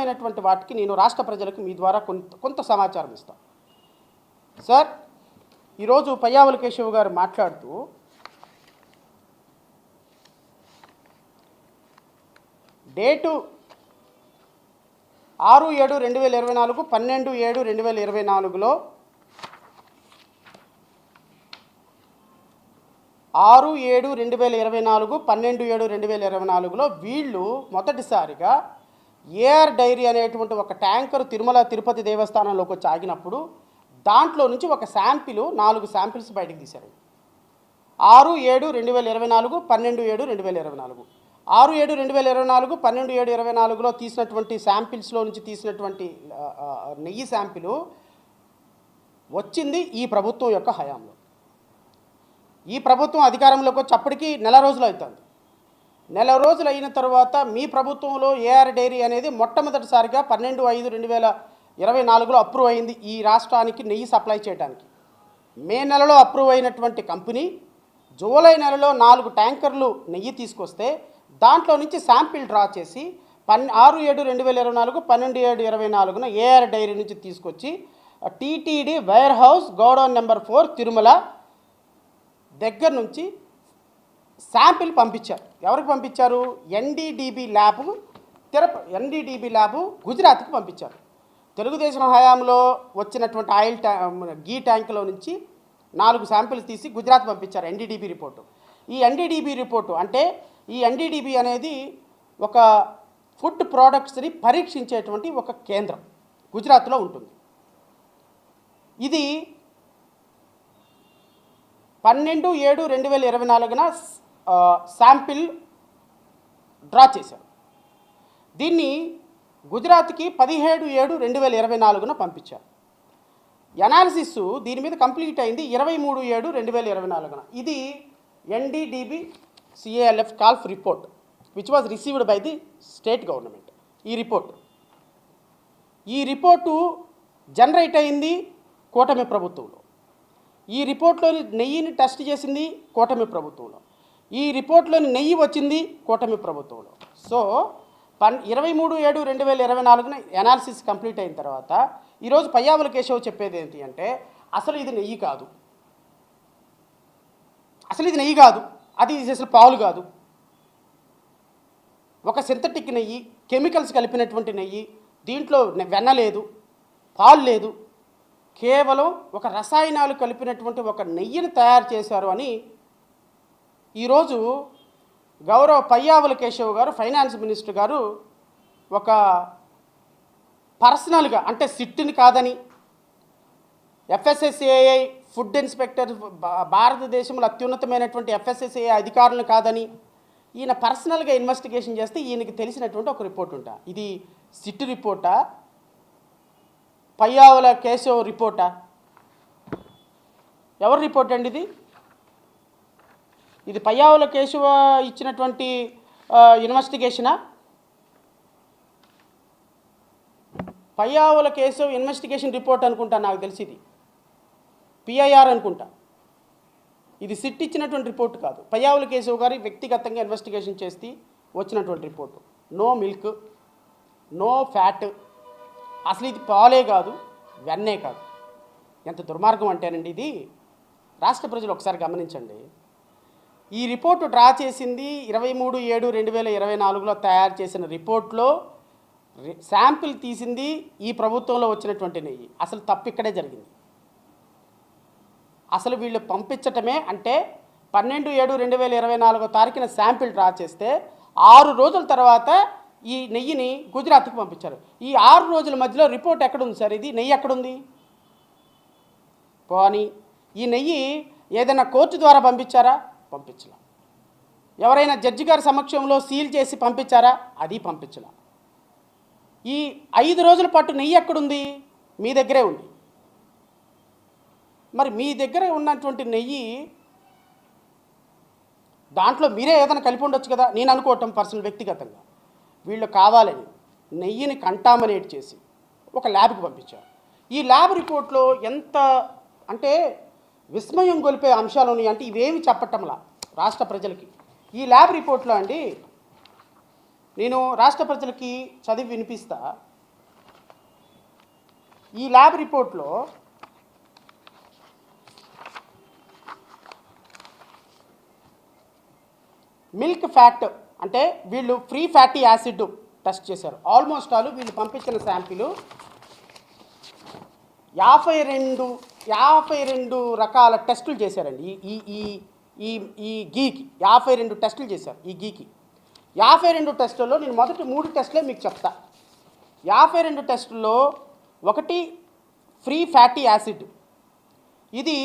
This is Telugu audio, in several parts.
అవసరమైనటువంటి వాటికి నేను రాష్ట్ర ప్రజలకు మీ ద్వారా కొంత సమాచారం ఇస్తాను. సార్, ఈరోజు పయ్యావుల కేశవ్ గారు మాట్లాడుతూ డేటు 6/7/2024 12/7/2024లో 6/7/2024 12/7/2024లో వీళ్ళు మొదటిసారిగా ఏఆర్ డైరీ అనేటువంటి ఒక ట్యాంకర్ తిరుమల తిరుపతి దేవస్థానంలోకి వచ్చి ఆగినప్పుడు దాంట్లో నుంచి ఒక శాంపిల్ 4 శాంపిల్స్ బయటకు తీశారు. 6/7/2024 12/7/2024 6/7/2024 12/7/2024లో తీసినటువంటి శాంపిల్స్లో నుంచి తీసినటువంటి నెయ్యి శాంపిల్ వచ్చింది ఈ ప్రభుత్వం యొక్క హయాంలో. ఈ ప్రభుత్వం అధికారంలోకి వచ్చి అప్పటికి నెల రోజులు అవుతుంది. నెల రోజులు అయిన తర్వాత మీ ప్రభుత్వంలో ఏఆర్ డైరీ అనేది మొట్టమొదటిసారిగా 12/5/2024లో అప్రూవ్ అయింది ఈ రాష్ట్రానికి నెయ్యి సప్లై చేయడానికి. మే నెలలో అప్రూవ్ అయినటువంటి కంపెనీ జూలై నెలలో 4 ట్యాంకర్లు నెయ్యి తీసుకొస్తే దాంట్లో నుంచి శాంపిల్ డ్రా చేసి 6/7/2024 12/7/2024 ఏఆర్ డైరీ నుంచి తీసుకొచ్చి TTD warehouse godown number 4 Tirumala దగ్గర నుంచి శాంపిల్ పంపించారు. ఎవరికి పంపించారు? ఎన్డీడీబీ ల్యాబ్ గుజరాత్కి పంపించారు. తెలుగుదేశం హయాంలో వచ్చినటువంటి గీ ట్యాంకులో నుంచి 4 శాంపిల్స్ తీసి గుజరాత్ పంపించారు. NDDB report. ఈ ఎన్డీడీబీ రిపోర్టు అంటే ఈ ఎన్డీడీబీ అనేది ఒక ఫుడ్ ప్రోడక్ట్స్ని పరీక్షించేటువంటి ఒక కేంద్రం గుజరాత్లో ఉంటుంది. ఇది 12/7/2024 శాంపిల్ డ్రా చేశారు. దీన్ని గుజరాత్కి 17/7/2024 పంపించారు. ఎనాలిసిస్ దీని మీద కంప్లీట్ అయింది 23/7/2024. ఇది NDDB CALF calf report which was received by the state government. ఈ రిపోర్టు జనరేట్ అయింది కూటమి ప్రభుత్వంలో. ఈ రిపోర్ట్లోని నెయ్యిని టెస్ట్ చేసింది కూటమి ప్రభుత్వంలో. ఈ రిపోర్ట్లోని నెయ్యి వచ్చింది కూటమి ప్రభుత్వంలో. సో 23/7/2024 ఎనాలిసిస్ కంప్లీట్ అయిన తర్వాత ఈరోజు పయ్యావుల కేశవ్ చెప్పేది ఏంటి అంటే అసలు ఇది నెయ్యి కాదు, అది అసలు పాలు కాదు, ఒక సింథటిక్ నెయ్యి, కెమికల్స్ కలిపినటువంటి నెయ్యి, దీంట్లో వెన్న లేదు, పాలు లేదు, కేవలం ఒక రసాయనాలు కలిపినటువంటి ఒక నెయ్యిని తయారు చేశారు అని ఈరోజు గౌరవ పయ్యావుల కేశవ్ గారు ఫైనాన్స్ మినిస్టర్ గారు ఒక పర్సనల్గా అంటే సిట్ని కాదని FSSAI ఫుడ్ ఇన్స్పెక్టర్ భారతదేశంలో అత్యున్నతమైనటువంటి FSSAI అధికారులను కాదని ఈయన పర్సనల్గా ఇన్వెస్టిగేషన్ చేస్తే ఈయనకి తెలిసినటువంటి ఒక రిపోర్ట్ ఉంటా. ఇది సిట్ రిపోర్టా, పయ్యావుల కేశవ్ రిపోర్టా? ఎవరి రిపోర్ట్ అండి ఇది? ఇది పయ్యావుల కేశవ ఇచ్చినటువంటి ఇన్వెస్టిగేషనా? పయ్యావుల కేశవ్ ఇన్వెస్టిగేషన్ రిపోర్ట్ అనుకుంటా, నాకు తెలిసి ఇది PIR అనుకుంటా. ఇది సిట్ ఇచ్చినటువంటి రిపోర్ట్ కాదు. పయ్యావుల కేశవ్ గారి వ్యక్తిగతంగా ఇన్వెస్టిగేషన్ చేసి వచ్చినటువంటి report. No milk, no fat, అసలు ఇది పాలే కాదు, వెన్నే కాదు. ఎంత దుర్మార్గం అంటేనండి ఇది. రాష్ట్ర ప్రజలు ఒకసారి గమనించండి. ఈ రిపోర్టు డ్రా చేసింది 23/7/2024లో తయారు చేసిన రిపోర్ట్లో శాంపిల్ తీసింది ఈ ప్రభుత్వంలో వచ్చినటువంటి నెయ్యి. అసలు తప్పు ఇక్కడే జరిగింది. అసలు వీళ్ళు పంపించటమే అంటే 12/7/2024 తారీఖున శాంపిల్ డ్రా చేస్తే 6 రోజుల తర్వాత ఈ నెయ్యిని గుజరాత్కి పంపించారు. ఈ 6 రోజుల మధ్యలో రిపోర్ట్ ఎక్కడుంది సార్? ఇది నెయ్యి ఎక్కడుంది? పోనీ ఈ నెయ్యి ఏదైనా కోర్టు ద్వారా పంపించారా? పంపించలా. ఎవరైనా జడ్జి గారి సమక్షంలో సీల్ చేసి పంపించారా? అది పంపించలా. ఈ 5 రోజుల పాటు నెయ్యి ఎక్కడుంది? మీ దగ్గరే ఉంది. మరి మీ దగ్గర ఉన్నటువంటి నెయ్యి దాంట్లో మీరే ఏదైనా కలిపి ఉండొచ్చు కదా, నేను అనుకోవటం పర్సనల్ వ్యక్తిగతంగా. వీళ్ళు కావాలని నెయ్యిని కంటామినేట్ చేసి ఒక ల్యాబ్కి పంపించారు. ఈ ల్యాబ్ రిపోర్ట్లో ఎంత అంటే విస్మయం గొలిపే అంశాలు ఉన్నాయి. అంటే ఇవేమి చెప్పటంలా రాష్ట్ర ప్రజలకి. ఈ ల్యాబ్ రిపోర్ట్లో అండి నేను రాష్ట్ర ప్రజలకి చదివి వినిపిస్తా. ఈ ల్యాబ్ రిపోర్ట్లో మిల్క్ ఫ్యాట్ అంటే వీళ్ళు ఫ్రీ ఫ్యాటీ యాసిడ్ టెస్ట్ చేశారు. ఆల్మోస్ట్ ఆల్ వీళ్ళు పంపించిన శాంపిల్ 52 రకాల టెస్టులు చేశారండి. ఈ ఈ ఈ ఈ గీకి 52 టెస్టులు చేశారు. ఈ గీకి 52 టెస్టుల్లో నేను మొదటి 3 టెస్టులే మీకు చెప్తా. 52 టెస్టుల్లో ఒకటి ఫ్రీ ఫ్యాటీ యాసిడ్, ఇది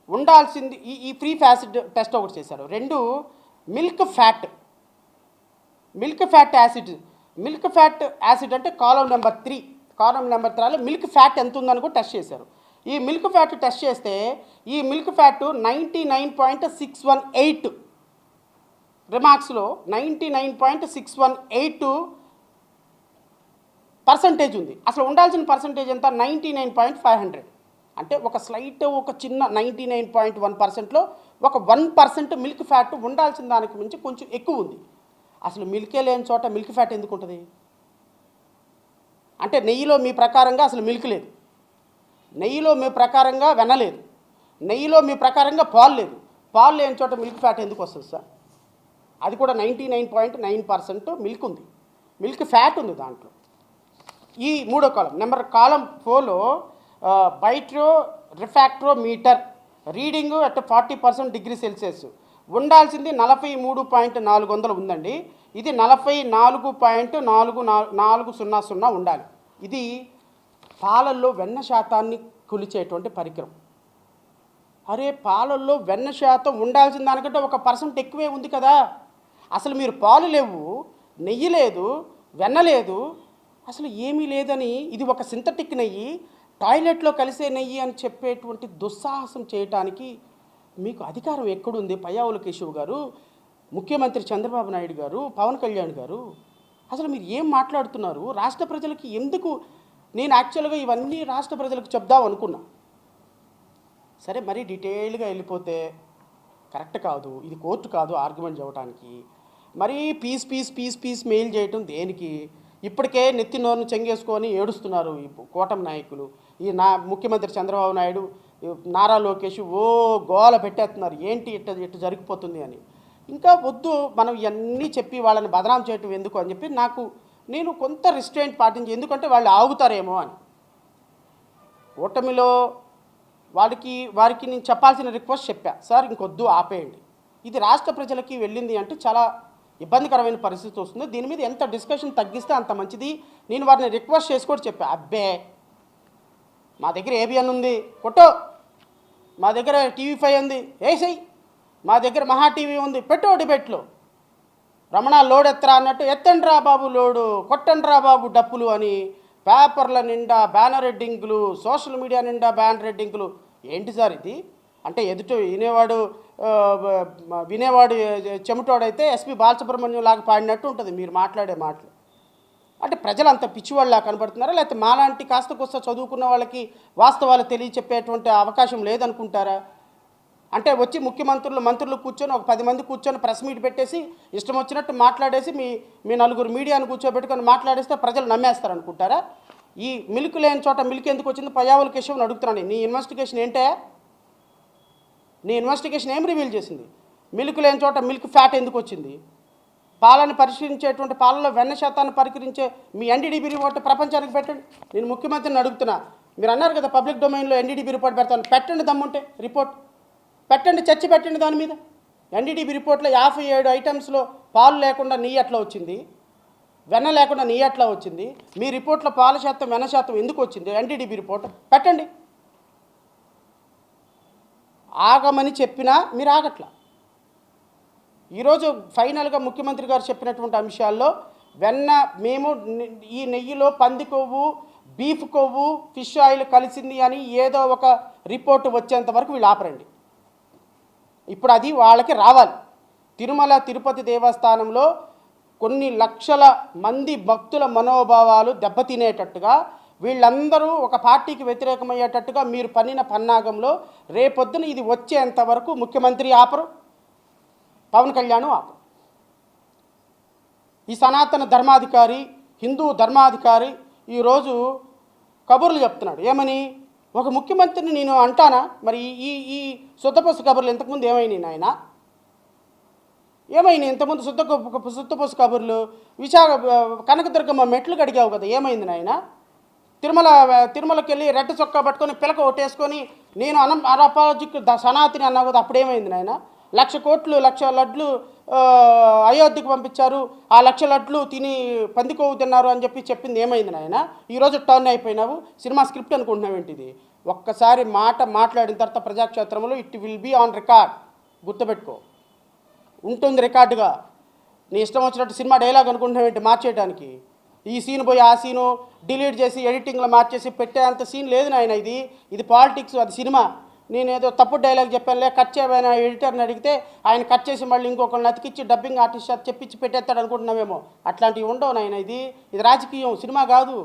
ఉండాల్సింది. ఈ ఫ్రీ యాసిడ్ టెస్ట్ ఒకటి చేశారు. 2 milk fat acid. Milk fat acid అంటే కాలం నెంబర్ 3లో మిల్క్ ఫ్యాట్ ఎంత ఉందని కూడా టెస్ట్ చేశారు. ఈ మిల్క్ ఫ్యాట్ టెస్ట్ చేస్తే ఈ మిల్క్ ఫ్యాట్ 99.618 రిమార్క్స్లో 99.618% ఉంది. అసలు ఉండాల్సిన పర్సంటేజ్ ఎంత? 99.500. అంటే ఒక చిన్న 99.1%లో ఒక 1% మిల్క్ ఫ్యాట్ ఉండాల్సిన దానికి మించి కొంచెం ఎక్కువ ఉంది. అసలు మిల్కే లేని చోట మిల్క్ ఫ్యాట్ ఎందుకు ఉంటుంది? అంటే నెయ్యిలో మీ ప్రకారంగా అసలు మిల్క్ లేదు, నెయ్యిలో మీ ప్రకారంగా వెన్న లేదు, నెయ్యిలో మీ ప్రకారంగా పాలు లేదు. పాలు లేని చోట మిల్క్ ఫ్యాట్ ఎందుకు వస్తుంది సార్? అది కూడా 99.9% మిల్క్ ఉంది, మిల్క్ ఫ్యాట్ ఉంది దాంట్లో. ఈ మూడో కాలం 4లో బైట్రో refractometer reading at 40% degree Celsius ఉండాల్సింది 43.400 ఉందండి. ఇది 44.4400 ఉండాలి. ఇది పాలల్లో వెన్న శాతాన్ని కొలిచేటువంటి పరికరం. అరే, పాలల్లో వెన్న శాతం ఉండాల్సిన దానికంటే 1% ఎక్కువే ఉంది కదా. అసలు మీరు పాలు లేవు, నెయ్యి లేదు, వెన్న లేదు, అసలు ఏమీ లేదని ఇది ఒక సింథటిక్ నెయ్యి, టాయిలెట్లో కలిసే నెయ్యి అని చెప్పేటువంటి దుస్సాహసం చేయటానికి మీకు అధికారం ఎక్కడుంది? పయ్యావుల కేశవ్ గారు, ముఖ్యమంత్రి చంద్రబాబు నాయుడు గారు, పవన్ కళ్యాణ్ గారు, అసలు మీరు ఏం మాట్లాడుతున్నారు? రాష్ట్ర ప్రజలకి ఎందుకు? నేను యాక్చువల్గా ఇవన్నీ రాష్ట్ర ప్రజలకు చెప్దాం అనుకున్నా. సరే, మరీ డీటెయిల్గా వెళ్ళిపోతే కరెక్ట్ కాదు, ఇది కోర్టు కాదు ఆర్గ్యుమెంట్ చేయడానికి. మరీ పీస్ మెయిల్ చేయటం దేనికి? ఇప్పటికే నెత్తి నోరును చెంగేసుకొని ఏడుస్తున్నారు ఈ కూటమి నాయకులు. ముఖ్యమంత్రి చంద్రబాబు నాయుడు, నారా లోకేష్ గోల పెట్టేస్తున్నారు, ఏంటి ఇట్ట జరిగిపోతుంది అని. ఇంకా వద్దు, మనం ఇవన్నీ చెప్పి వాళ్ళని బదనాం చేయటం ఎందుకు అని చెప్పి నేను కొంత రిస్ట్రెయింట్ పాటించి, ఎందుకంటే వాళ్ళు ఆగుతారేమో అని. ఓటమిలో వారికి నేను చెప్పాల్సిన రిక్వెస్ట్ చెప్పా, సార్ ఇంకొద్దు, ఆపేయండి. ఇది రాష్ట్ర ప్రజలకి వెళ్ళింది అంటే చాలా ఇబ్బందికరమైన పరిస్థితి వస్తుంది. దీని మీద ఎంత డిస్కషన్ తగ్గిస్తే అంత మంచిది. నేను వారిని రిక్వెస్ట్ చేసి కూడా చెప్పా, అబ్బే మా దగ్గర ఏబిఎన్ ఉంది కొట్టో, మా దగ్గర TV5 ఉంది వేసేయి, మా దగ్గర మహా టీవీ ఉంది పెట్టో, డిబేట్లో రమణ లోడ్ ఎత్తరా అన్నట్టు ఎత్తండి రా బాబు లోడు, కొట్టండి రా బాబు డప్పులు అని పేపర్ల నిండా బ్యానర్ హెడ్డింగ్లు, సోషల్ మీడియా నిండా బ్యానర్ హెడ్డింగ్లు. ఏంటి సార్ ఇది? అంటే వినేవాడు చెమటోడైతే ఎస్పి బాలసుబ్రహ్మణ్యం లాగా పాడినట్టు ఉంటుంది మీరు మాట్లాడే మాటలు. అంటే ప్రజలు అంత పిచ్చివాళ్ళలా కనబడుతున్నారా, లేకపోతే మాలాంటి కాస్త కూస్త చదువుకున్న వాళ్ళకి వాస్తవాలు తెలియచెప్పేటువంటి అవకాశం లేదనుకుంటారా? అంటే వచ్చి మంత్రులు కూర్చొని ఒక 10 మంది కూర్చొని ప్రెస్ మీట్ పెట్టేసి ఇష్టం వచ్చినట్టు మాట్లాడేసి మీ 4 మీడియాను కూర్చోబెట్టుకొని మాట్లాడేస్తే ప్రజలు నమ్మేస్తారు అనుకుంటారా? ఈ మిల్క్ లేని చోట మిల్క్ ఎందుకు వచ్చింది? పయ్యావుల కేశవ్ని అడుగుతున్నాను, నీ ఇన్వెస్టిగేషన్ ఏంటే? నీ ఇన్వెస్టిగేషన్ ఏం రివీల్ చేసింది? మిల్క్ లేని చోట మిల్క్ ఫ్యాట్ ఎందుకు వచ్చింది? పాలను పరిశీలించేటువంటి పాలలో వెన్న శాతాన్ని పరికరించే మీ NDDB రిపోర్ట్ ప్రపంచానికి పెట్టండి. నేను ముఖ్యమంత్రిని అడుగుతున్నా, మీరు అన్నారు కదా పబ్లిక్ డొమైన్లో NDDB రిపోర్ట్ పెడతాను, పెట్టండి, దమ్ముంటే రిపోర్ట్ పెట్టండి, చర్చ పెట్టండి దాని మీద. NDDB రిపోర్ట్లో 57 ఐటమ్స్లో పాలు లేకుండా నెయ్యి ఎట్లా వచ్చింది, వెన్న లేకుండా నెయ్యి ఎట్లా వచ్చింది, మీ రిపోర్ట్లో పాల శాతం వెన్న శాతం ఎందుకు వచ్చింది? NDDB రిపోర్ట్ పెట్టండి. ఆగమని చెప్పినా మీరు ఆగట్లా. ఈరోజు ఫైనల్గా ముఖ్యమంత్రి గారు చెప్పినటువంటి అంశాల్లో మేము ఈ నెయ్యిలో పంది కొవ్వు, బీఫ్ కొవ్వు, ఫిష్ ఆయిల్ కలిసింది అని ఏదో ఒక రిపోర్టు వచ్చేంత వరకు వీళ్ళు ఆపరండి. ఇప్పుడు అది వాళ్ళకి రావాలి. తిరుమల తిరుపతి దేవస్థానంలో కొన్ని లక్షల మంది భక్తుల మనోభావాలు దెబ్బతినేటట్టుగా, వీళ్ళందరూ ఒక పార్టీకి వ్యతిరేకమయ్యేటట్టుగా మీరు పన్నిన పన్నాగంలో రేపొద్దున ఇది వచ్చేంత వరకు ముఖ్యమంత్రి ఆపరు, పవన్ కళ్యాణ్ ఆపరు. ఈ సనాతన ధర్మాధికారి, హిందూ ధర్మాధికారి ఈరోజు కబుర్లు చెప్తున్నాడు. ఏమని? ఒక ముఖ్యమంత్రిని నేను అంటానా? మరి ఈ ఈ శుద్ధపొసు కబుర్లు ఇంతకుముందు ఏమైనాయి నాయన? ఏమైంది ఇంతకుముందు శుద్ధపొసు కబుర్లు? కనకదుర్గమ్మ మెట్లు కడిగావు కదా, ఏమైంది నాయన? తిరుమలకి వెళ్ళి రెడ్డ చొక్కా పట్టుకొని పిలక ఒట్టేసుకొని నేను అనాపాలజిక్ సనాతిని అన్నావు కదా, అప్పుడేమైంది నాయన? 1,00,000 కోట్లు 1,00,000 లడ్లు అయోధ్యకు పంపించారు, ఆ 1,00,000 లడ్లు తిని పందికోవు తిన్నారు అని చెప్పింది ఏమైంది నాయన? ఈరోజు టర్న్ అయిపోయినావు. సినిమా స్క్రిప్ట్ అనుకుంటున్నావు ఏంటిది? ఒక్కసారి మాట్లాడిన తర్వాత ప్రజాక్షేత్రంలో it will be on record. గుర్తుపెట్టుకో, ఉంటుంది రికార్డుగా. నీ ఇష్టం వచ్చినట్టు సినిమా డైలాగ్ అనుకుంటున్నావు ఏంటి మార్చేయడానికి? ఈ సీన్ పోయి ఆ సీను డిలీట్ చేసి ఎడిటింగ్లో మార్చేసి పెట్టేంత సీన్ లేదు నాయన. ఇది పాలిటిక్స్, అది సినిమా. నేనేదో తప్పుడు డైలాగ్ చెప్పానులే, కట్ చేయబోయిన ఎడిటర్ని అడిగితే ఆయన కట్ చేసి మళ్ళీ ఇంకొకరిని అతికిచ్చి డబ్బింగ్ ఆర్టిస్ట్ చెప్పించి పెట్టేస్తాడు అనుకుంటున్నామేమో. అట్లాంటివి ఉండవు నాయన. ఇది రాజకీయం, సినిమా కాదు.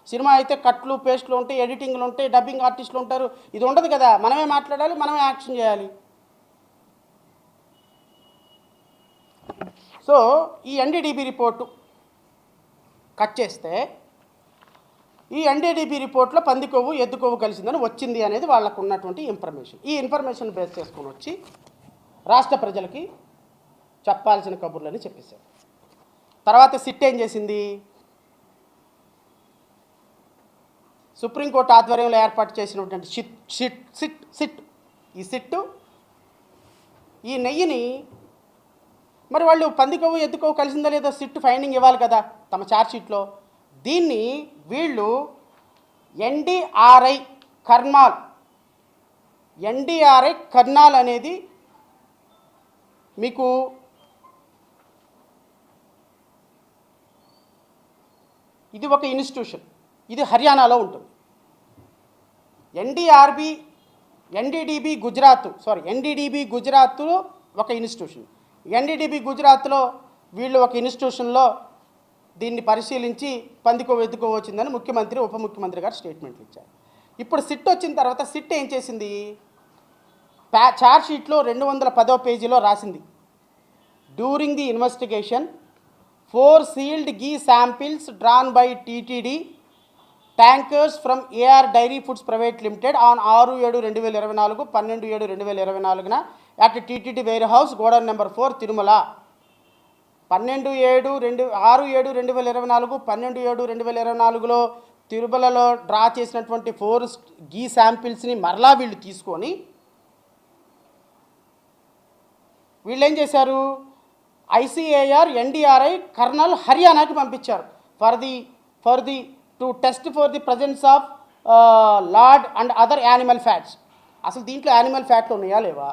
సినిమా అయితే కట్లు పేస్ట్లు ఉంటాయి, ఎడిటింగ్లు ఉంటాయి, డబ్బింగ్ ఆర్టిస్టులు ఉంటారు. ఇది ఉండదు కదా. మనమే మాట్లాడాలి, మనమే యాక్షన్ చేయాలి. సో ఈ ఎన్డీడీబీ రిపోర్టు కట్ చేస్తే ఈ ఎన్డీడీబీ రిపోర్ట్లో పంది కొవ్వు ఎద్దు కొవ్వు కలిసిందని వచ్చింది అనేది వాళ్ళకు ఉన్నటువంటి ఇన్ఫర్మేషన్. ఈ ఇన్ఫర్మేషన్ బేస్ చేసుకొని వచ్చి రాష్ట్ర ప్రజలకి చెప్పాల్సిన కబుర్లని చెప్పేశారు. తర్వాత సిట్ ఏం చేసింది? సుప్రీంకోర్టు ఆధ్వర్యంలో ఏర్పాటు చేసినటువంటి సిట్ ఈ సిట్టు ఈ నెయ్యిని మరి వాళ్ళు పంది కొవ్వు ఎద్దు కొవ్వు కలిసిందా లేదో సిట్ ఫైండింగ్ ఇవ్వాలి కదా తమ ఛార్జ్షీట్లో. దీన్ని వీళ్ళు ఎన్డీఆర్ఐ కర్నాల్ అనేది మీకు ఇది ఒక ఇన్స్టిట్యూషన్. ఇది హర్యానాలో ఉంటుంది. ఎన్డీడీబీ గుజరాత్లో ఒక ఇన్స్టిట్యూషన్. ఎన్డీడీబీ గుజరాత్లో వీళ్ళు ఒక ఇన్స్టిట్యూషన్లో దీన్ని పరిశీలించి పందికో ఎద్దుకో వచ్చిందని ముఖ్యమంత్రి ఉప ముఖ్యమంత్రి గారు స్టేట్మెంట్లు ఇచ్చారు. ఇప్పుడు సిట్ వచ్చిన తర్వాత సిట్ ఏం చేసింది? ఛార్జ్షీట్లో 210వ పేజీలో రాసింది, during the investigation 4 sealed ghee samples drawn by TTD tankers from AR dairy foods private limited on 6/7/2024 12/7/2024 at TTD warehouse godown number 4 Tirumala. 6/7/2024 12/7/2024లో తిరుమలలో డ్రా చేసినటువంటి 4 గీ శాంపిల్స్ని మరలా వీళ్ళు తీసుకొని వీళ్ళు ఏం చేశారు? ఐసీఏఆర్ ఎన్డీఆర్ఐ కర్నల్ హర్యానాకి పంపించారు for the to test for the presence of lord and other animal fats. అసలు దీంట్లో యానిమల్ ఫ్యాట్లు ఉన్నాయా లేవా?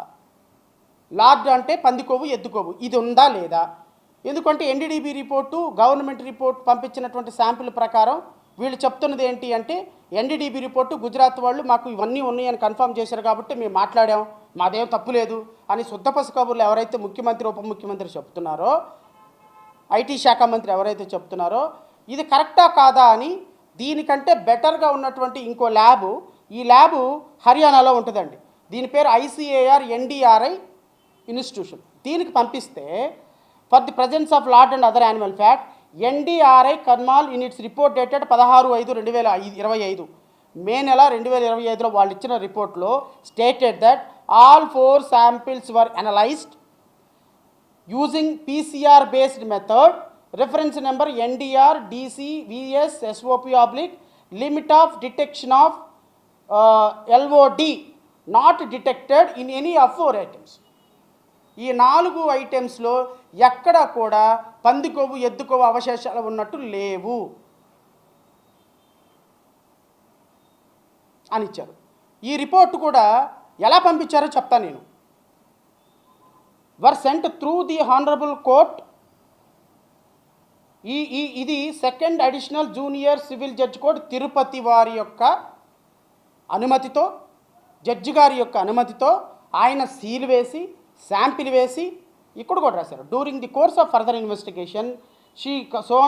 లార్డ్ అంటే పంది కొవ్వు ఎద్దు కొవ్వు, ఇది ఉందా లేదా? ఎందుకంటే ఎన్డీడీబీ రిపోర్టు గవర్నమెంట్ రిపోర్ట్ పంపించినటువంటి శాంపిల్ ప్రకారం వీళ్ళు చెప్తున్నది ఏంటి అంటే, ఎన్డీడీబీ రిపోర్టు గుజరాత్ వాళ్ళు మాకు ఇవన్నీ ఉన్నాయని కన్ఫర్మ్ చేశారు కాబట్టి మేము మాట్లాడాం, మాదేం తప్పు లేదు అని శుద్ధపసు కబుర్లు ఎవరైతే ముఖ్యమంత్రి ఉప ముఖ్యమంత్రి చెప్తున్నారో, ఐటీ శాఖ మంత్రి ఎవరైతే చెప్తున్నారో, ఇది కరెక్టా కాదా అని దీనికంటే బెటర్గా ఉన్నటువంటి ఇంకో ల్యాబు, ఈ ల్యాబు హర్యానాలో ఉంటుందండి. దీని పేరు ఐసీఏఆర్ ఎన్డీఆర్ఐ ఇన్స్టిట్యూషన్. దీనికి పంపిస్తే for the presence of lord and other animal fat NDRI Karnal in it's report dated 16/5/2025 మే నెల 2025లో వాళ్ళు ఇచ్చిన రిపోర్ట్లో stated that all 4 samples were analysed using PCR based method reference number NDR DC VS SOP / limit of detection of LOD not detected in any of 4 items. ఈ 4 ఐటమ్స్లో ఎక్కడ కూడా పంది కొవ్వు ఎద్దు కొవ్వు అవశేషాలు ఉన్నట్టు లేవు అని ఇచ్చారు. ఈ రిపోర్ట్ కూడా ఎలా పంపించారో చెప్తా నేను. వర్ sent through the honourable court. ఇది 2nd additional junior civil judge court Tirupati వారి యొక్క అనుమతితో, జడ్జి గారి యొక్క అనుమతితో ఆయన సీల్ వేసి శాంపిల్ వేసి ఇక్కడ కూడా రాశారు. During the course of further investigation she saw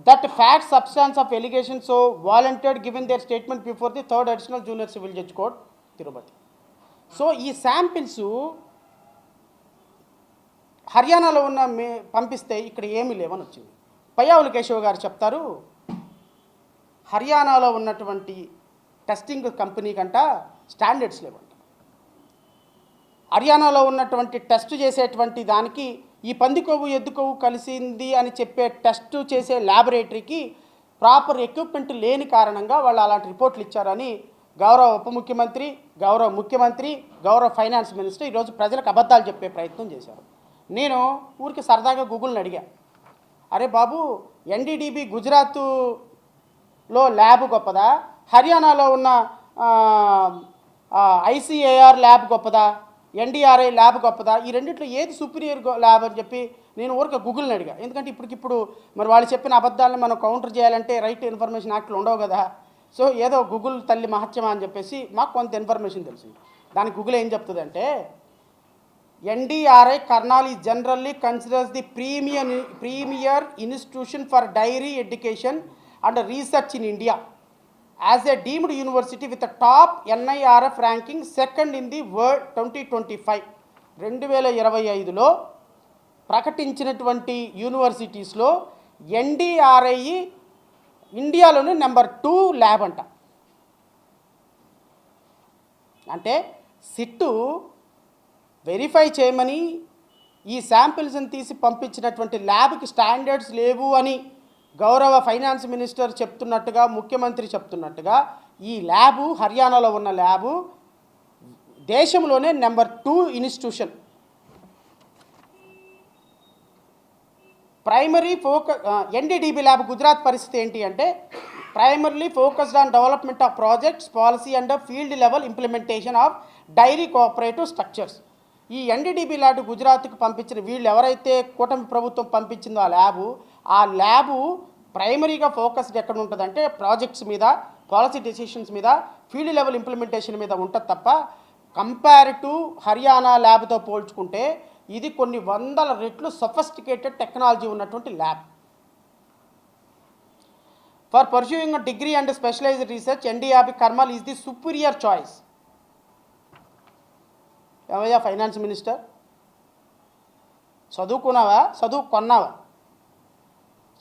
that fact substance of allegation so volunteered given their statement before the 3rd additional junior civil judge court Tirupati. So ఈ శాంపిల్స్ హర్యానాలో ఉన్న పంపిస్తే ఇక్కడ ఏమీ లేవని వచ్చింది. పయ్యావుల కేశవ్ గారు చెప్తారు, హర్యానాలో ఉన్నటువంటి టెస్టింగ్ కంపెనీ కంట స్టాండర్డ్స్ లేవంట. హర్యానాలో ఉన్నటువంటి టెస్ట్ చేసేటువంటి దానికి ఈ పంది కొవ్వు ఎద్దు కొవ్వు కలిసింది అని చెప్పే టెస్ట్ చేసే ల్యాబొరేటరీకి ప్రాపర్ ఎక్విప్మెంట్ లేని కారణంగా వాళ్ళు అలాంటి రిపోర్ట్లు ఇచ్చారని గౌరవ ఉప ముఖ్యమంత్రి, గౌరవ ముఖ్యమంత్రి, గౌరవ ఫైనాన్స్ మినిస్టర్ ఈరోజు ప్రజలకు అబద్ధాలు చెప్పే ప్రయత్నం చేశారు. నేను ఊరికి సరదాగా గూగుల్ని అడిగా, అరే బాబు ఎన్డీడీబీ గుజరాత్లో ల్యాబ్ గొప్పదా, హర్యానాలో ఉన్న ఐసీఏఆర్ ల్యాబ్ గొప్పదా, ఎన్డీఆర్ఐ ల్యాబ్ గొప్పదా, ఈ రెండిట్లో ఏది సుపీరియర్ ల్యాబ్ అని చెప్పి నేను ఊరికే గూగుల్ని అడిగా. ఎందుకంటే ఇప్పటికిప్పుడు మరి వాళ్ళు చెప్పిన అబద్ధాలను మనం కౌంటర్ చేయాలంటే రైట్ ఇన్ఫర్మేషన్ యాక్ట్లు ఉండవు కదా. సో ఏదో గూగుల్ తల్లి మహత్యమా అని చెప్పేసి మాకు కొంత ఇన్ఫర్మేషన్ తెలిసింది. దానికి గూగుల్ ఏం చెప్తుందంటే, NDRI Karnal is generally considers the premier institution for dairy education and research in India as a deemed university with a top NIRF ranking second in the world 2025. 2025లో ప్రకటించినటువంటి యూనివర్సిటీస్లో ఎన్డీఆర్ఐ ఇండియాలోనే నెంబర్ 2 ల్యాబ్ అంట. అంటే సిట్టు వెరిఫై చేయమని ఈ శాంపిల్స్ని తీసి పంపించినటువంటి ల్యాబ్కి స్టాండర్డ్స్ లేవు అని గౌరవ ఫైనాన్స్ మినిస్టర్ చెప్తున్నట్టుగా, ముఖ్యమంత్రి చెప్తున్నట్టుగా ఈ ల్యాబు, హర్యానాలో ఉన్న ల్యాబు దేశంలోనే number 2 institution. Primary NDDB lab Gujarat పరిస్థితి ఏంటి అంటే, primarily focused on development of projects, policy and field level implementation of dairy cooperative structures. ఈ ఎన్డీడీబీ ల్యాబ్ గుజరాత్కి పంపించిన వీళ్ళు ఎవరైతే కూటమి ప్రభుత్వం పంపించిందో ఆ ల్యాబు ప్రైమరీగా ఫోకస్డ్ ఎక్కడ ఉంటుందంటే ప్రాజెక్ట్స్ మీద, పాలసీ డెసిషన్స్ మీద, ఫీల్డ్ లెవెల్ ఇంప్లిమెంటేషన్ మీద ఉంటుంది తప్ప కంపేర్ టు హర్యానా ల్యాబ్తో పోల్చుకుంటే ఇది కొన్ని వందల రెట్లు సొఫిస్టికేటెడ్ టెక్నాలజీ ఉన్నటువంటి lab. For pursuing degree and specialised research NDRI Karnal is the superior choice. ఏమయ్యా ఫైనాన్స్ మినిస్టర్, చదువుకున్నావా, చదువు కొన్నావా?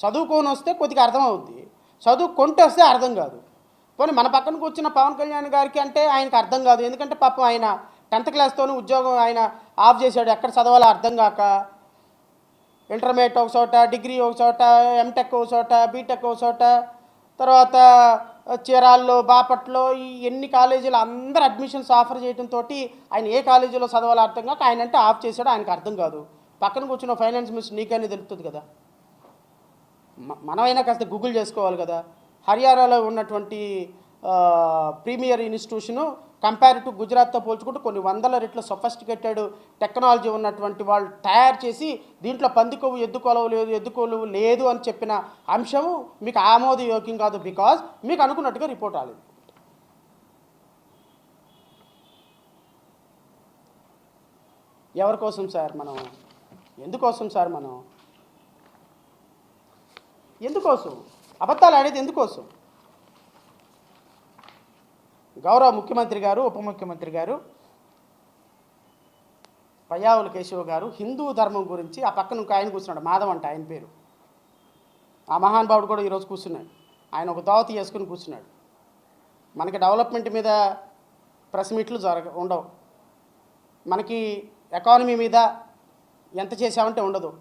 చదువుకొని వస్తే కొద్దిగా అర్థమవుద్ది, చదువు కొంటే వస్తే అర్థం కాదు. పోనీ మన పక్కన కూర్చున్న పవన్ కళ్యాణ్ గారికి అంటే ఆయనకు అర్థం కాదు. ఎందుకంటే పాపం ఆయన 10th క్లాస్తోనే ఉద్యోగం ఆయన ఆఫ్ చేశాడు, ఎక్కడ చదవాలో అర్థం కాక. ఇంటర్మీడియట్ ఒక చోట, డిగ్రీ ఒక చోట, ఎంటెక్ ఒక చోట, బీటెక్ ఒక చోట, తర్వాత చీరాల్లో, బాపట్లో ఈ ఎన్ని కాలేజీలు అందరు అడ్మిషన్స్ ఆఫర్ చేయడంతో ఆయన ఏ కాలేజీలో చదవాలో అర్థం కాక ఆయన అంటే ఆఫ్ చేశాడు, ఆయనకు అర్థం కాదు. పక్కన కూర్చున్న ఫైనాన్స్ మినిస్టర్ నీకైనా తెలుస్తుంది కదా. మనమైనా కాస్త గూగుల్ చేసుకోవాలి కదా. హర్యానాలో ఉన్నటువంటి ప్రీమియర్ ఇన్స్టిట్యూషను కంపేర్ టు గుజరాత్తో పోల్చుకుంటూ కొన్ని వందల రెట్ల సొఫిస్టికేటెడ్ టెక్నాలజీ ఉన్నటువంటి వాళ్ళు తయారు చేసి దీంట్లో పంది కొవ్వు ఎద్దుకోలు లేదు అని చెప్పిన అంశము మీకు ఆమోదయోగ్యం కాదు. బికాజ్ మీకు అనుకున్నట్టుగా రిపోర్ట్ రాలేదు. ఎవరి కోసం సార్ మనం, ఎందుకోసం సార్ మనం, ఎందుకోసం అబద్ధాలు ఆడేది ఎందుకోసం? గౌరవ ముఖ్యమంత్రి గారు, ఉప ముఖ్యమంత్రి గారు, పయ్యావుల కేశవ్ గారు హిందూ ధర్మం గురించి, ఆ పక్కన ఇంకో ఆయన కూర్చున్నాడు, మాధవ్ అంట ఆయన పేరు, ఆ మహానుభావుడు కూడా ఈరోజు కూర్చున్నాడు. ఆయన ఒక దోవతి వేసుకుని కూర్చున్నాడు. మనకి డెవలప్మెంట్ మీద ప్రెస్ మీట్లు ఉండవు, మనకి ఎకానమీ మీద ఎంత చేసామంటే ఉండదు.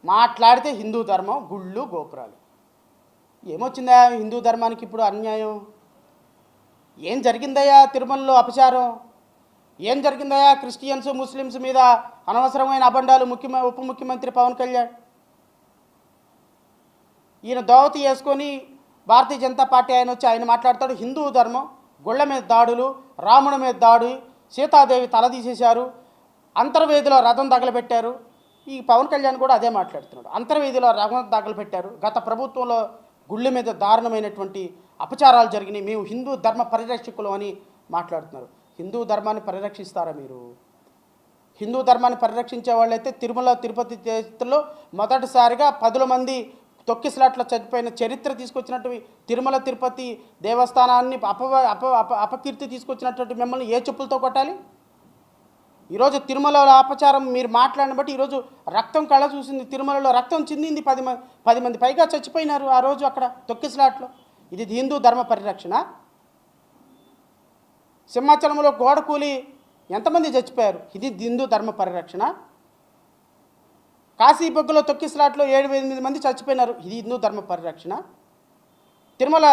మాట్లాడితే హిందూ ధర్మం, గుళ్ళు, గోపురాలు. ఏమొచ్చిందా హిందూ ధర్మానికి ఇప్పుడు అన్యాయం? ఏం జరిగిందయ్యా తిరుమలలో అపచారం? ఏం జరిగిందయ్యా క్రిస్టియన్స్, ముస్లిమ్స్ మీద అనవసరమైన అబండాలు ఉప ముఖ్యమంత్రి పవన్ కళ్యాణ్? ఈయన దోవతి వేసుకొని భారతీయ జనతా పార్టీ ఆయన వచ్చి ఆయన మాట్లాడతాడు హిందూ ధర్మం, గుళ్ళ మీద దాడులు, రాముడి మీద దాడి, సీతాదేవి తల తీసేశారు, అంతర్వేదిలో రథం తగలబెట్టారు. ఈ పవన్ కళ్యాణ్ కూడా అదే మాట్లాడుతున్నాడు. అంతర్వేదిలో రథం తగలబెట్టారు, గత ప్రభుత్వంలో గుళ్ళ మీద దారుణమైనటువంటి అపచారాలు జరిగినాయి, మేము హిందూ ధర్మ పరిరక్షకులు అని మాట్లాడుతున్నారు. హిందూ ధర్మాన్ని పరిరక్షిస్తారా మీరు? హిందూ ధర్మాన్ని పరిరక్షించే వాళ్ళైతే తిరుమల తిరుపతి చరిత్రలో మొదటిసారిగా 10 మంది తొక్కిసలాట్లో చనిపోయిన చరిత్ర తీసుకొచ్చినట్టు తిరుమల తిరుపతి దేవస్థానాన్ని అపకీర్తి తీసుకొచ్చినటువంటి మిమ్మల్ని ఏ చెప్పులతో కొట్టాలి? ఈరోజు తిరుమలలో అపచారం మీరు మాట్లాడిన బట్టి ఈరోజు రక్తం కళ్ళ చూసింది, తిరుమలలో రక్తం చిందింది, 10 మంది పైగా చచ్చిపోయినారు ఆ రోజు అక్కడ తొక్కిసలాట్లో. ఇది హిందూ ధర్మ పరిరక్షణ? సింహాచలంలో గోడ కూలి ఎంతమంది చచ్చిపోయారు? ఇది హిందూ ధర్మ పరిరక్షణ? కాశీబొగ్గలో తొక్కిసలాట్లో 7-8 మంది చచ్చిపోయినారు. ఇది హిందూ ధర్మ పరిరక్షణ? తిరుమల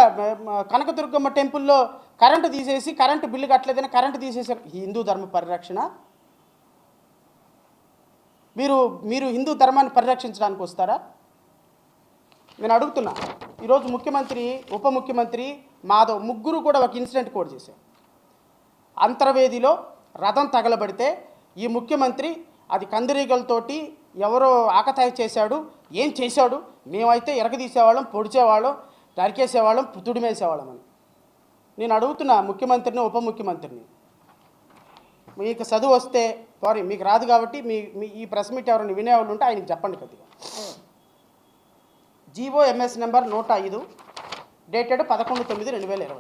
కనకదుర్గమ్మ టెంపుల్లో కరెంటు తీసేసి కరెంటు బిల్లు కట్టలేదని కరెంటు తీసేసారు. హిందూ ధర్మ పరిరక్షణ? మీరు హిందూ ధర్మాన్ని పరిరక్షించడానికి వస్తారా? నేను అడుగుతున్నా. ఈరోజు ముఖ్యమంత్రి, ఉప ముఖ్యమంత్రి, మాధవ్ ముగ్గురు కూడా ఒక ఇన్సిడెంట్ కోడ్ చేశారు. అంతర్వేదిలో రథం తగలబడితే ఈ ముఖ్యమంత్రి అది కందిరీగలతోటి ఎవరో ఆకతాయి చేశాడు, ఏం చేశాడు, మేమైతే ఎరగదీసేవాళ్ళం, పొడిచేవాళ్ళం, నరికేసేవాళ్ళం, తుడిమేసేవాళ్ళం అని. నేను అడుగుతున్నా ముఖ్యమంత్రిని, ఉప ముఖ్యమంత్రిని, మీకు చదువు వస్తే సారీ మీకు రాదు కాబట్టి మీ ఈ ప్రెస్ మీట్ ఎవరైనా వినేవాళ్ళు ఉంటే ఆయనకి చెప్పండి కొద్దిగా. GO MS number 105 dated 11/9/2020.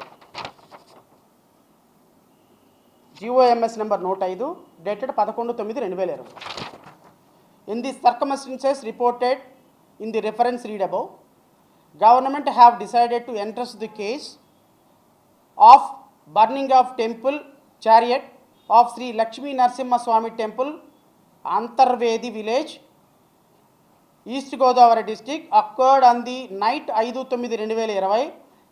GO MS number 105 dated 11/9/2020. In the circumstances reported in the reference read above, government have decided to entrust the case of burning of temple chariot of Sri Lakshmi Narasimha Swami Temple, Antarvedi village, East Godavari district, occurred on the night 5/9/2020,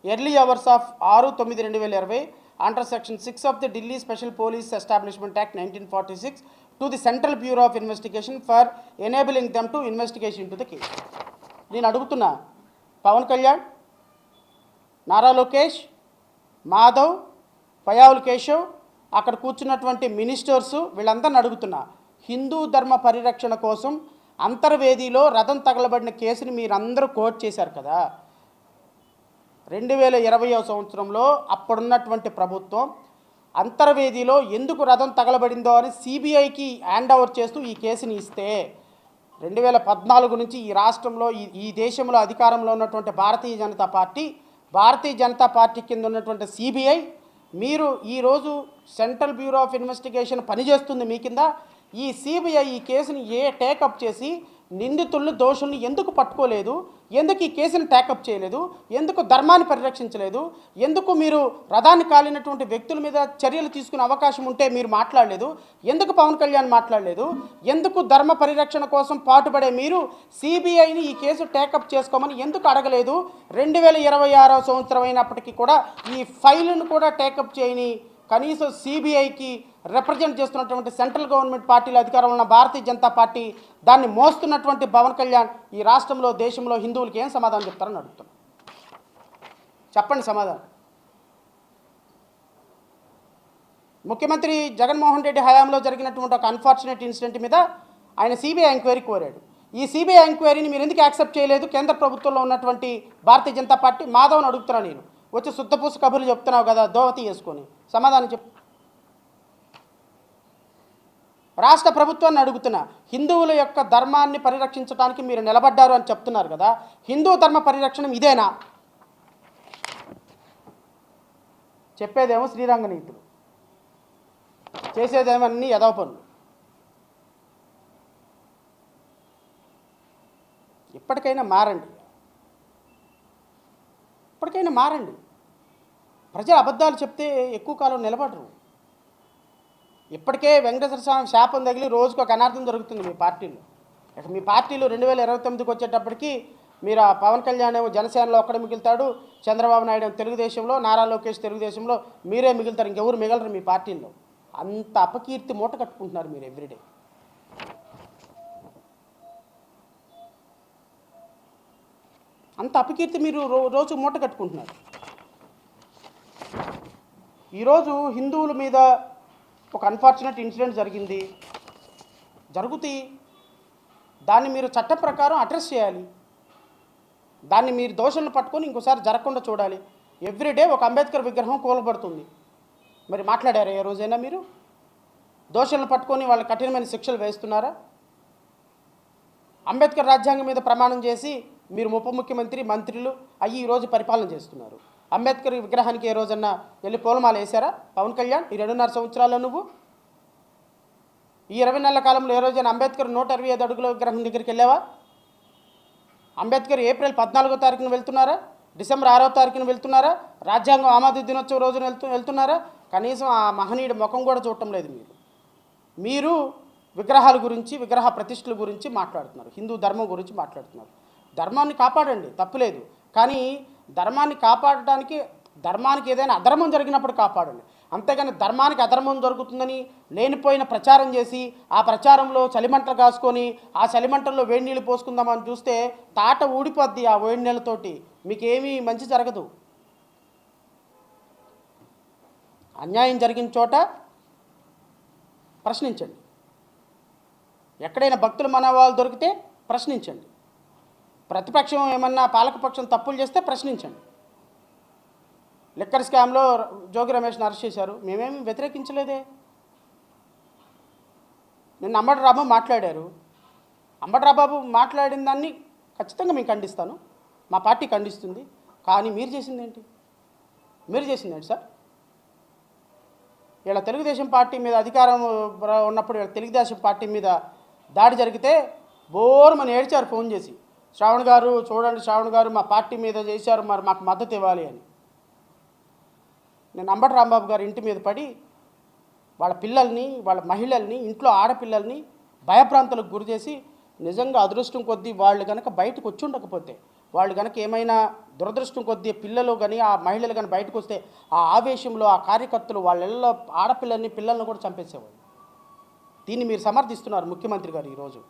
early hours of 6/9/2020, under section 6 of the Delhi Special Police Establishment Act 1946 to the Central Bureau of Investigation for enabling them to investigation into the case. నేను అడుగుతున్నా పవన్ కళ్యాణ్, నారా లోకేష్, మాధవ్, పయావుల్ కేశవ్, అక్కడ కూర్చున్నటువంటి మినిస్టర్సు, వీళ్ళందరిని అడుగుతున్నా, హిందూ ధర్మ పరిరక్షణ కోసం అంతర్వేదిలో రథం తగలబడిన కేసుని మీరందరూ కోర్టు చేశారు కదా. 2020వ సంవత్సరంలో అప్పుడున్నటువంటి ప్రభుత్వం అంతర్వేదిలో ఎందుకు రథం తగలబడిందో అని సిబిఐకి హ్యాండ్ ఓవర్ చేస్తూ ఈ కేసుని ఇస్తే 2014 నుంచి ఈ రాష్ట్రంలో ఈ దేశంలో అధికారంలో ఉన్నటువంటి భారతీయ జనతా పార్టీ కింద ఉన్నటువంటి సిబిఐ, మీరు ఈరోజు సెంట్రల్ బ్యూరో ఆఫ్ ఇన్వెస్టిగేషన్ పనిచేస్తుంది మీ కింద. ఈ సిబిఐ ఈ కేసుని టేకప్ చేసి నిందితులను, దోషుల్ని ఎందుకు పట్టుకోలేదు? ఎందుకు ఈ కేసును టేకప్ చేయలేదు? ఎందుకు ధర్మాన్ని పరిరక్షించలేదు? ఎందుకు మీరు రథాన్ని కాలినటువంటి వ్యక్తుల మీద చర్యలు తీసుకునే అవకాశం ఉంటే మీరు మాట్లాడలేదు? ఎందుకు పవన్ కళ్యాణ్ మాట్లాడలేదు? ఎందుకు ధర్మ పరిరక్షణ కోసం పాటుపడే మీరు సిబిఐని ఈ కేసు టేకప్ చేసుకోమని ఎందుకు అడగలేదు? 2026వ సంవత్సరం అయినప్పటికీ కూడా ఈ ఫైలును కూడా టేకప్ చేయని కనీసం సిబిఐకి రిప్రజెంట్ చేస్తున్నటువంటి సెంట్రల్ గవర్నమెంట్ పార్టీలో అధికారంలో ఉన్న భారతీయ జనతా పార్టీ, దాన్ని మోస్తున్నటువంటి పవన్ కళ్యాణ్ ఈ రాష్ట్రంలో, దేశంలో హిందువులకి ఏం సమాధానం చెప్తారని అడుగుతున్నాను. చెప్పండి సమాధానం. ముఖ్యమంత్రి జగన్మోహన్ రెడ్డి హయాంలో జరిగినటువంటి ఒక అన్ఫార్చునేట్ ఇన్సిడెంట్ మీద ఆయన సిబిఐ ఎంక్వైరీ కోరాడు. ఈ సిబిఐ ఎంక్వైరీని మీరు ఎందుకు యాక్సెప్ట్ చేయలేదు? కేంద్ర ప్రభుత్వంలో ఉన్నటువంటి భారతీయ జనతా పార్టీ. మాధవ్ని అడుగుతున్నా, నేను వచ్చి శుద్ధపూస కబుర్లు చెప్తున్నావు కదా దోవతి వేసుకొని, సమాధానం చెప్పు. రాష్ట్ర ప్రభుత్వాన్ని అడుగుతున్నా, హిందువుల యొక్క ధర్మాన్ని పరిరక్షించడానికి మీరు నిలబడ్డారు అని చెప్తున్నారు కదా, హిందూ ధర్మ పరిరక్షణ ఇదేనా? చెప్పేదేమో శ్రీరంగ నీతులు, చేసేదేమో అన్ని యదవ పనులు. ఇప్పటికైనా మారండి. ప్రజలు అబద్ధాలు చెప్తే ఎక్కువ కాలం నిలబడరు. ఇప్పటికే వెంకటేశ్వర స్వామి శాపం తగిలి రోజుకు ఒక అనార్థం జరుగుతుంది మీ పార్టీలో. మీ పార్టీలో 2029కి వచ్చేటప్పటికి మీరు ఆ పవన్ కళ్యాణ్ ఏమో జనసేనలో ఒక్కడే మిగులుతాడు, చంద్రబాబు నాయుడు తెలుగుదేశంలో, నారా లోకేష్ తెలుగుదేశంలో, మీరే మిగులుతారు, ఇంకెవరు మిగలరు మీ పార్టీల్లో. అంత అపకీర్తి మూట కట్టుకుంటున్నారు మీరు ఎవ్రీడే. అంత అపకీర్తి మీరు రోజు మూట కట్టుకుంటున్నారు. ఈరోజు హిందువుల మీద ఒక అన్ఫార్చునేట్ ఇన్సిడెంట్ జరుగుతాయి, దాన్ని మీరు చట్ట ప్రకారం అడ్రస్ చేయాలి. దాన్ని మీరు దోషులను పట్టుకొని ఇంకోసారి జరగకుండా చూడాలి. ఎవ్రీడే ఒక అంబేద్కర్ విగ్రహం కూలబడుతుంది. మరి మాట్లాడారా ఏ రోజైనా మీరు? దోషులను పట్టుకొని వాళ్ళు కఠినమైన శిక్షలు వేస్తున్నారా? అంబేద్కర్ రాజ్యాంగం మీద ప్రమాణం చేసి మీరు ఉప ముఖ్యమంత్రి, మంత్రులు అయ్యి ఈరోజు పరిపాలన చేస్తున్నారు. అంబేద్కర్ విగ్రహానికి ఏ రోజన్నా వెళ్ళి పూలమాల వేశారా పవన్ కళ్యాణ్? ఈ 2.5 సంవత్సరాల్లో నువ్వు ఈ 20 నెలల కాలంలో ఏ రోజైనా అంబేద్కర్ 125 అడుగుల విగ్రహం దగ్గరికి వెళ్ళావా? అంబేద్కర్ ఏప్రిల్ 14వ తారీఖున వెళ్తున్నారా? డిసెంబర్ 6వ తారీఖున వెళ్తున్నారా? రాజ్యాంగం ఆమోద దినోత్సవం రోజున వెళ్తున్నారా? కనీసం ఆ మహనీయుడి ముఖం కూడా చూడటం లేదు. మీరు విగ్రహాల గురించి, విగ్రహ ప్రతిష్టల గురించి మాట్లాడుతున్నారు, హిందూ ధర్మం గురించి మాట్లాడుతున్నారు. ధర్మాన్ని కాపాడండి, తప్పులేదు. కానీ ధర్మాన్ని కాపాడటానికి ధర్మానికి ఏదైనా అధర్మం జరిగినప్పుడు కాపాడండి. అంతేగాని ధర్మానికి అధర్మం జరుగుతుందని లేనిపోయిన ప్రచారం చేసి ఆ ప్రచారంలో చలిమంటలు కాసుకొని ఆ చలిమంటల్లో వేడి నీళ్ళు పోసుకుందామని చూస్తే తాట ఊడిపోద్ది. ఆ వేడి నీళ్ళతోటి మీకేమీ మంచి జరగదు. అన్యాయం జరిగిన చోట ప్రశ్నించండి. ఎక్కడైనా భక్తులు మనవాళ్ళు దొరికితే ప్రశ్నించండి. ప్రతిపక్షం ఏమన్నా పాలకపక్షం తప్పులు చేస్తే ప్రశ్నించండి. లిక్కర్ స్కామ్లో జోగి రమేష్ని అరెస్ట్ చేశారు, మేమేమి వ్యతిరేకించలేదే. నిన్న అంబటి రాంబాబు మాట్లాడారు. అంబటి రాంబాబు మాట్లాడిన దాన్ని ఖచ్చితంగా మేము ఖండిస్తాను, మా పార్టీ ఖండిస్తుంది. కానీ మీరు చేసిందేంటి? సార్? ఇలా తెలుగుదేశం పార్టీ మీద అధికారం ఉన్నప్పుడు తెలుగుదేశం పార్టీ మీద దాడి జరిగితే బోర్మని ఏడ్చారు ఫోన్ చేసి, శ్రావణ్ గారు చూడండి, శ్రావణ్ గారు మా పార్టీ మీద చేశారు, మరి మాకు మద్దతు ఇవ్వాలి అని. నేను అంబటి రాంబాబు గారి ఇంటి మీద పడి వాళ్ళ పిల్లల్ని, వాళ్ళ మహిళల్ని, ఇంట్లో ఆడపిల్లల్ని భయభ్రాంతులకు గురి చేసి, నిజంగా అదృష్టం కొద్దీ వాళ్ళు కనుక బయటకు వచ్చి ఉండకపోతే, వాళ్ళు కనుక ఏమైనా దురదృష్టం కొద్దీ పిల్లలు కానీ ఆ మహిళలు కానీ బయటకు వస్తే ఆ ఆవేశంలో ఆ కార్యకర్తలు వాళ్ళ ఆడపిల్లల్ని పిల్లల్ని కూడా చంపేసేవాళ్ళు. దీన్ని మీరు సమర్థిస్తున్నారు ముఖ్యమంత్రి గారు. ఈరోజు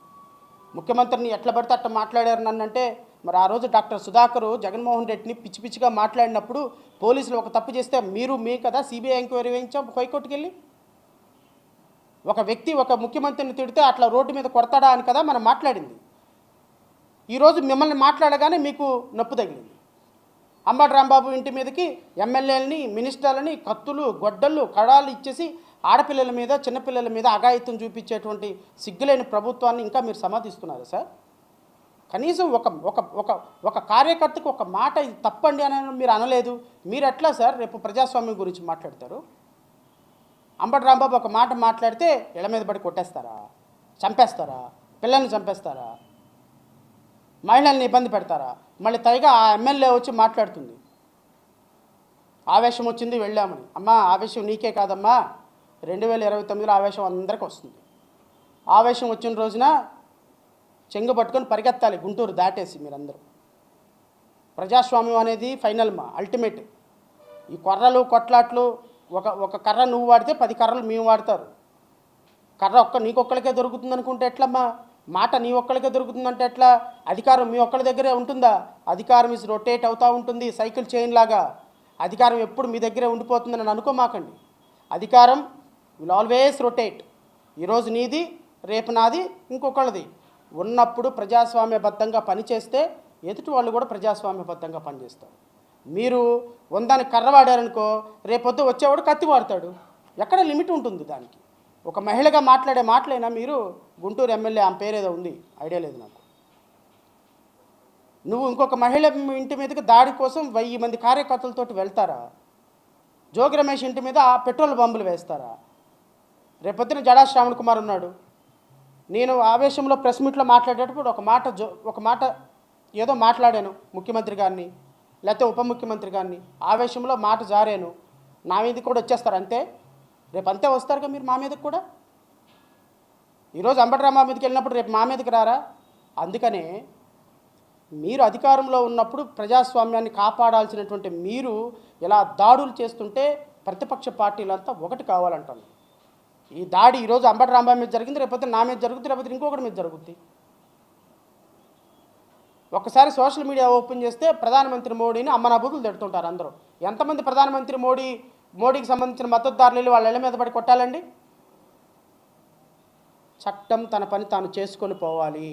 ముఖ్యమంత్రిని ఎట్లా పడితే అట్లా మాట్లాడారు నన్నంటే, మరి ఆ రోజు డాక్టర్ సుధాకర్ జగన్మోహన్ రెడ్డిని పిచ్చి పిచ్చిగా మాట్లాడినప్పుడు పోలీసులు ఒక తప్పు చేస్తే మీ కదా సిబిఐ ఎంక్వైరీ వేయించాం హైకోర్టుకి వెళ్ళి. ఒక వ్యక్తి ఒక ముఖ్యమంత్రిని తిడితే అట్లా రోడ్డు మీద కొడతాడా అని కదా మనం మాట్లాడింది. ఈరోజు మిమ్మల్ని మాట్లాడగానే మీకు నొప్పు తగిలింది. అంబటి రాంబాబు ఇంటి మీదకి ఎమ్మెల్యేలని, మినిస్టర్లని కత్తులు, గొడ్డళ్ళు, కడాలు ఇచ్చేసి ఆడపిల్లల మీద, చిన్నపిల్లల మీద అఘాయిత్యం చూపించేటువంటి సిగ్గులేని ప్రభుత్వాన్ని ఇంకా మీరు సమర్థిస్తున్నారు సార్. కనీసం ఒక ఒక ఒక ఒక కార్యకర్తకు ఒక మాట ఇది తప్పండి అని మీరు అనలేదు. మీరు ఎట్లా సార్ రేపు ప్రజాస్వామ్యం గురించి మాట్లాడతారు? అంబటి రాంబాబు ఒక మాట మాట్లాడితే ఇళ్ళ మీద పడి కొట్టేస్తారా? చంపేస్తారా? పిల్లల్ని చంపేస్తారా? మహిళల్ని ఇబ్బంది పెడతారా? మళ్ళీ పైగా ఆ ఎమ్మెల్యే వచ్చి మాట్లాడుతుంది, ఆవేశం వచ్చింది వెళ్ళామని. అమ్మా, ఆవేశం నీకే కాదమ్మా, 2029లో ఆవేశం అందరికీ వస్తుంది. ఆవేశం వచ్చిన రోజున చెంగు పట్టుకొని పరిగెత్తాలి గుంటూరు దాటేసి మీరందరూ. ప్రజాస్వామ్యం అనేది ఫైనల్ అల్టిమేట్. ఈ కొర్రలు కొట్లాట్లు, ఒక కర్ర నువ్వు వాడితే 10 కర్రలు మేము వాడతారు. కర్ర నీకొక్కడికే దొరుకుతుంది అనుకుంటే ఎట్లమ్మా? మాట నీ ఒక్కడికే దొరుకుతుందంటే ఎట్లా? అధికారం మీ ఒక్కడి దగ్గరే ఉంటుందా? అధికారం ఇస్ రొటేట్ అవుతూ ఉంటుంది, సైకిల్ చైన్ లాగా. అధికారం ఎప్పుడు మీ దగ్గరే ఉండిపోతుందని అనుకోమాకండి. అధికారం విల్ ఆల్వేస్ రొటేట్. ఈరోజు నీది, రేపు నాది, ఇంకొకళ్ళది. ఉన్నప్పుడు ప్రజాస్వామ్యబద్ధంగా పనిచేస్తే ఎదుటి వాళ్ళు కూడా ప్రజాస్వామ్యబద్ధంగా పనిచేస్తారు. మీరు వందాన్ని కర్ర వాడారనుకో, రేపొద్దు వచ్చేవాడు కత్తి వాడతాడు. ఎక్కడ లిమిట్ ఉంటుంది దానికి? ఒక మహిళగా మాట్లాడే మాటలైనా మీరు? గుంటూరు ఎమ్మెల్యే ఆమె పేరేదో ఉంది, ఐడియా లేదు నాకు. నువ్వు ఇంకొక మహిళ ఇంటి మీదకి దాడి కోసం 1000 మంది కార్యకర్తలతోటి వెళ్తారా? జోగి రమేష్ ఇంటి మీద పెట్రోల్ బాంబులు వేస్తారా? రేపొద్దున జడా శ్రావణ్ కుమార్ ఉన్నాడు. నేను ఆవేశంలో ప్రెస్ మీట్లో మాట్లాడేటప్పుడు ఒక మాట ఏదో మాట్లాడాను ముఖ్యమంత్రి గారిని, లేకపోతే ఉప ముఖ్యమంత్రి గారిని. ఆవేశంలో మాట జారాను, నా మీదకి కూడా వచ్చేస్తారు అంతే. రేపు అంతే వస్తారుగా మీరు మా మీదకి కూడా. ఈరోజు అంబటి రాంబాబు మీదకి వెళ్ళినప్పుడు రేపు మా మీదకి రారా? అందుకనే మీరు అధికారంలో ఉన్నప్పుడు ప్రజాస్వామ్యాన్ని కాపాడాల్సినటువంటి మీరు ఇలా దాడులు చేస్తుంటే ప్రతిపక్ష పార్టీలంతా ఒకటి కావాలంటాను. ఈ దాడి ఈరోజు అంబటి రాంబాబు మీద జరిగింది, రేపొద్దు నా మీద జరుగుతుంది, లేకపోతే ఇంకొకటి మీద జరుగుద్ది. ఒక్కసారి సోషల్ మీడియా ఓపెన్ చేస్తే ప్రధానమంత్రి మోడీని అమ్మనాబూతులు తిడుతుంటారు అందరూ. ఎంతమంది ప్రధానమంత్రి మోడీకి సంబంధించిన మద్దతుదారులు వాళ్ళ ఇళ్ళ మీద పడి కొట్టాలండి? చట్టం తన పని తాను చేసుకొని పోవాలి.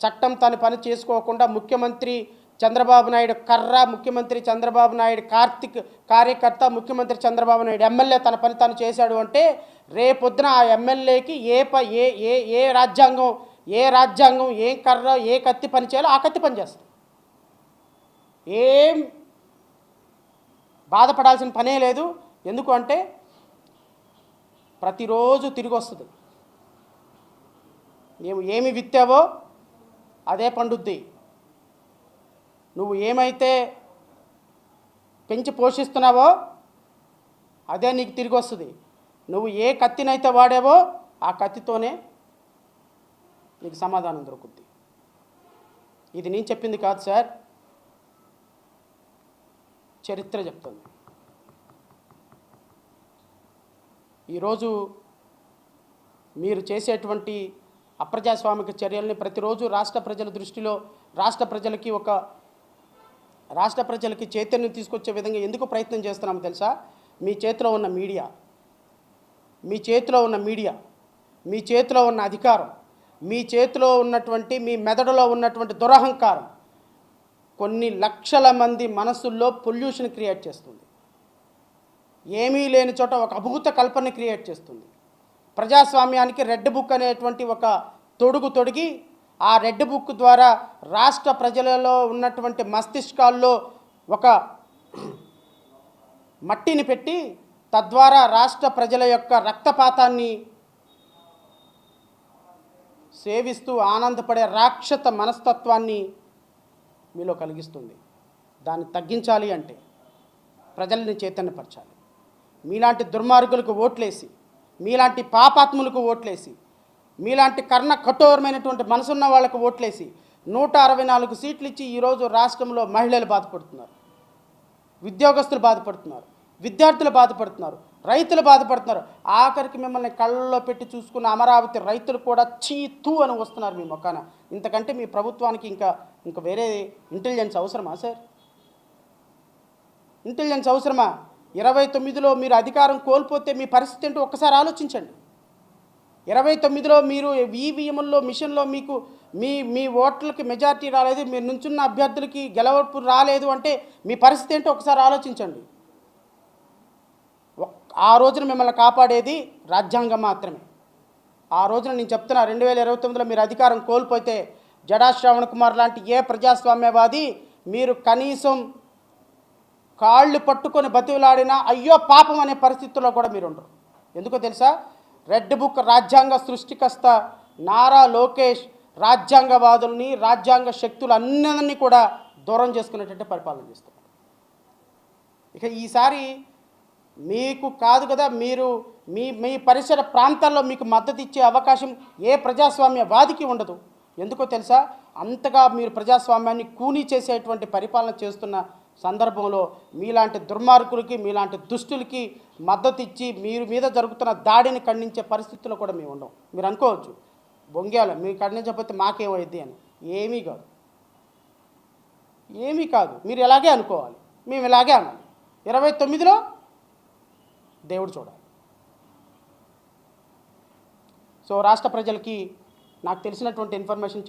చట్టం తన పని చేసుకోకుండా ముఖ్యమంత్రి చంద్రబాబు నాయుడు కర్ర, ముఖ్యమంత్రి చంద్రబాబు నాయుడు కార్తిక్ కార్యకర్త, ముఖ్యమంత్రి చంద్రబాబు నాయుడు ఎమ్మెల్యే తన పని తాను చేశాడు అంటే రేపొద్దున ఆ ఎమ్మెల్యేకి ఏ రాజ్యాంగం ఏం కర్ర ఏ కత్తి పని చేయాలో ఆ కత్తి పని చేస్తుంది. ఏం బాధపడాల్సిన పనే లేదు. ఎందుకు అంటే ప్రతిరోజు తిరిగి వస్తుంది. నువ్వు ఏమి విత్తావో అదే పండుద్ది. నువ్వు ఏమైతే పెంచి పోషిస్తున్నావో అదే నీకు తిరిగి వస్తుంది. నువ్వు ఏ కత్తినైతే వాడావో ఆ కత్తితోనే నీకు సమాధానం దొరుకుద్ది. ఇది నేను చెప్పింది కాదు సార్, చరిత్ర చెప్తుంది. ఈరోజు మీరు చేసేటువంటి అప్రజాస్వామిక చర్యల్ని ప్రతిరోజు రాష్ట్ర ప్రజల దృష్టిలో రాష్ట్ర ప్రజలకి చైతన్యం తీసుకొచ్చే విధంగా ఎందుకు ప్రయత్నం చేస్తున్నామో తెలుసా? మీ చేతిలో ఉన్న మీడియా, మీ చేతిలో ఉన్న అధికారం, మీ చేతిలో ఉన్నటువంటి, మీ మెదడులో ఉన్నటువంటి దురహంకారం కొన్ని లక్షల మంది మనసుల్లో పొల్యూషన్ క్రియేట్ చేస్తుంది. ఏమీ లేని చోట ఒక అభూత కల్పన క్రియేట్ చేస్తుంది. ప్రజాస్వామ్యానికి రెడ్ బుక్ అనేటువంటి ఒక తొడిగి ఆ రెడ్ బుక్ ద్వారా రాష్ట్ర ప్రజలలో ఉన్నటువంటి మస్తిష్కాల్లో ఒక మట్టిని పెట్టి తద్వారా రాష్ట్ర ప్రజల యొక్క రక్తపాతాన్ని సేవిస్తూ ఆనందపడే రాక్షస మనస్తత్వాన్ని మీలో కలిగిస్తుంది. దాన్ని తగ్గించాలి అంటే ప్రజల్ని చైతన్యపరచాలి. మీలాంటి దుర్మార్గులకు ఓట్లేసి, మీలాంటి పాపాత్ములకు ఓట్లేసి, మీలాంటి కర్ణ కఠోరమైనటువంటి మనసున్న వాళ్ళకు ఓట్లేసి 164 సీట్లు ఇచ్చి ఈరోజు రాష్ట్రంలో మహిళలు బాధపడుతున్నారు, ఉద్యోగస్తులు బాధపడుతున్నారు, విద్యార్థులు బాధపడుతున్నారు, రైతులు బాధపడుతున్నారు. ఆఖరికి మిమ్మల్ని కళ్ళల్లో పెట్టి చూసుకున్న అమరావతి రైతులు కూడా చీతూ అని వస్తున్నారు మీ మొక్కాన. ఇంతకంటే మీ ప్రభుత్వానికి ఇంకా వేరే ఇంటెలిజెన్స్ అవసరమా సార్? ఇంటెలిజెన్స్ అవసరమా? 29లో మీరు అధికారం కోల్పోతే మీ పరిస్థితి ఏంటో ఒక్కసారి ఆలోచించండి. 29లో మీరు ఈవీఎంల్లో మిషన్లో మీకు మీ ఓట్లకి మెజారిటీ రాలేదు, మీరు నుంచున్న అభ్యర్థులకి గెలవపు రాలేదు అంటే మీ పరిస్థితి ఏంటో ఒకసారి ఆలోచించండి. ఆ రోజున మిమ్మల్ని కాపాడేది రాజ్యాంగం మాత్రమే. ఆ రోజున నేను చెప్తున్నా, 2029లో మీరు అధికారం కోల్పోతే జడా శ్రవణ్ కుమార్ లాంటి ఏ ప్రజాస్వామ్యవాది మీరు కనీసం కాళ్ళు పట్టుకొని బతిలాడినా అయ్యో పాపం అనే పరిస్థితుల్లో కూడా మీరు ఉండరు. ఎందుకో తెలుసా? రెడ్ బుక్ రాజ్యాంగ సృష్టికర్త నారా లోకేష్ రాజ్యాంగవాదుల్ని, రాజ్యాంగ శక్తులు అన్నింటినీ కూడా దూరం చేసుకునేటట్టు పరిపాలన చేస్తున్నారు. ఇక ఈసారి మీకు కాదు కదా, మీరు మీ పరిసర ప్రాంతాల్లో మీకు మద్దతు ఇచ్చే అవకాశం ఏ ప్రజాస్వామ్యవాదికి ఉండదు. ఎందుకో తెలుసా? అంతగా మీరు ప్రజాస్వామ్యాన్ని కూనీ చేసేటువంటి పరిపాలన చేస్తున్న సందర్భంలో మీలాంటి దుర్మార్గులకి, మీలాంటి దుష్టులకి మద్దతు ఇచ్చి మీరు మీద జరుగుతున్న దాడిని ఖండించే పరిస్థితుల్లో కూడా మేము ఉండం. మీరు అనుకోవచ్చు బొంగ్యాల మీరు ఖండించకపోతే మాకేమైద్ది అని. ఏమీ కాదు. మీరు ఇలాగే అనుకోవాలి, మేము ఇలాగే అనాలి. 29లో దేవుడు చూడాలి. సో రాష్ట్ర ప్రజలకి నాకు తెలిసినటువంటి ఇన్ఫర్మేషన్